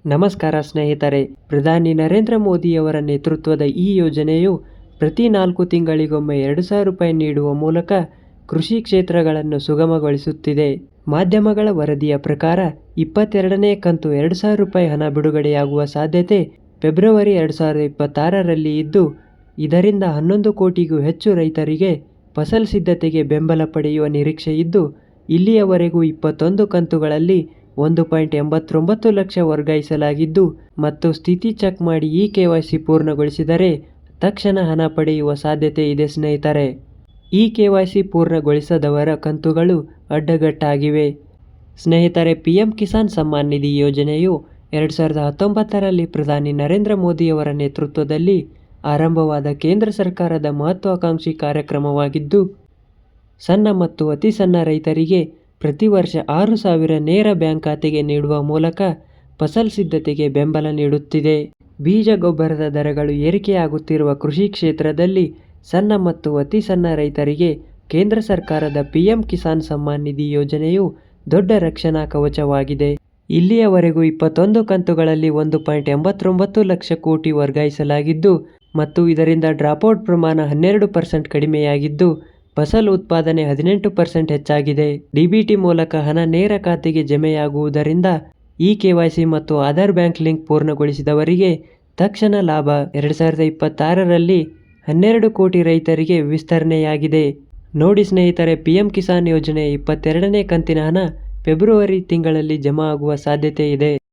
ನಮಸ್ಕಾರ ಸ್ನೇಹಿತರೆ. ಪ್ರಧಾನಿ ನರೇಂದ್ರ ಮೋದಿಯವರ ನೇತೃತ್ವದ ಈ ಯೋಜನೆಯು ಪ್ರತಿ 4 ತಿಂಗಳಿಗೊಮ್ಮೆ 2,000 ರೂಪಾಯಿ ನೀಡುವ ಮೂಲಕ ಕೃಷಿ ಕ್ಷೇತ್ರಗಳನ್ನು ಸುಗಮಗೊಳಿಸುತ್ತಿದೆ. ಮಾಧ್ಯಮಗಳ ವರದಿಯ ಪ್ರಕಾರ 22ನೇ ಕಂತು 2,000 ರೂಪಾಯಿ ಹಣ ಬಿಡುಗಡೆಯಾಗುವ ಸಾಧ್ಯತೆ ಫೆಬ್ರವರಿ 2026ರಲ್ಲಿ ಇದ್ದು, ಇದರಿಂದ 11 ಕೋಟಿಗೂ ಹೆಚ್ಚು ರೈತರಿಗೆ ಫಸಲ್ ಸಿದ್ಧತೆಗೆ ಬೆಂಬಲ ಪಡೆಯುವ ನಿರೀಕ್ಷೆ ಇದ್ದು, ಇಲ್ಲಿಯವರೆಗೂ 21 ಕಂತುಗಳಲ್ಲಿ 1.89 ಲಕ್ಷ ವರ್ಗಾಯಿಸಲಾಗಿದ್ದು ಮತ್ತು ಸ್ಥಿತಿ ಚೆಕ್ ಮಾಡಿ KYC ಪೂರ್ಣಗೊಳಿಸಿದರೆ ತಕ್ಷಣ ಹಣ ಪಡೆಯುವ ಸಾಧ್ಯತೆ ಇದೆ ಸ್ನೇಹಿತರೆ. KYC ಪೂರ್ಣಗೊಳಿಸದವರ ಕಂತುಗಳು ಅಡ್ಡಗಟ್ಟಾಗಿವೆ. ಸ್ನೇಹಿತರೆ, PM ಕಿಸಾನ್ ಸಮ್ಮಾನ್ ನಿಧಿ ಯೋಜನೆಯು 2019ರಲ್ಲಿ ಪ್ರಧಾನಿ ನರೇಂದ್ರ ಮೋದಿಯವರ ನೇತೃತ್ವದಲ್ಲಿ ಆರಂಭವಾದ ಕೇಂದ್ರ ಸರ್ಕಾರದ ಮಹತ್ವಾಕಾಂಕ್ಷಿ ಕಾರ್ಯಕ್ರಮವಾಗಿದ್ದು, ಸಣ್ಣ ಮತ್ತು ಅತಿ ಸಣ್ಣ ರೈತರಿಗೆ ಪ್ರತಿ ವರ್ಷ 6,000 ನೇರ ಬ್ಯಾಂಕ್ ಖಾತೆಗೆ ನೀಡುವ ಮೂಲಕ ಫಸಲ್ ಸಿದ್ಧತೆಗೆ ಬೆಂಬಲ ನೀಡುತ್ತಿದೆ. ಬೀಜ ಗೊಬ್ಬರದ ದರಗಳು ಏರಿಕೆಯಾಗುತ್ತಿರುವ ಕೃಷಿ ಕ್ಷೇತ್ರದಲ್ಲಿ ಸಣ್ಣ ಮತ್ತು ಅತಿ ಸಣ್ಣ ರೈತರಿಗೆ ಕೇಂದ್ರ ಸರ್ಕಾರದ PM ಕಿಸಾನ್ ಸಮ್ಮಾನ್ ನಿಧಿ ಯೋಜನೆಯು ದೊಡ್ಡ ರಕ್ಷಣಾ ಕವಚವಾಗಿದೆ. ಇಲ್ಲಿಯವರೆಗೂ 21 ಕಂತುಗಳಲ್ಲಿ 1.89 ಲಕ್ಷ ಕೋಟಿ ವರ್ಗಾಯಿಸಲಾಗಿದ್ದು ಮತ್ತು ಇದರಿಂದ ಡ್ರಾಪ್ಔಟ್ ಪ್ರಮಾಣ 12% ಕಡಿಮೆಯಾಗಿದ್ದು, ಫಸಲ್ ಉತ್ಪಾದನೆ 18% ಹೆಚ್ಚಾಗಿದೆ. DBT ಮೂಲಕ ಹಣ ನೇರ ಖಾತೆಗೆ ಜಮೆಯಾಗುವುದರಿಂದ KYC ಮತ್ತು ಆಧಾರ್ ಬ್ಯಾಂಕ್ ಲಿಂಕ್ ಪೂರ್ಣಗೊಳಿಸಿದವರಿಗೆ ತಕ್ಷಣ ಲಾಭ. 2026ರಲ್ಲಿ 12 ಕೋಟಿ ರೈತರಿಗೆ ವಿಸ್ತರಣೆಯಾಗಿದೆ. ನೋಡಿ ಸ್ನೇಹಿತರೆ, PM ಕಿಸಾನ್ ಯೋಜನೆ 22ನೇ ಕಂತಿನ ಹಣ ಫೆಬ್ರವರಿ ತಿಂಗಳಲ್ಲಿ ಜಮಾ ಆಗುವ ಸಾಧ್ಯತೆ ಇದೆ.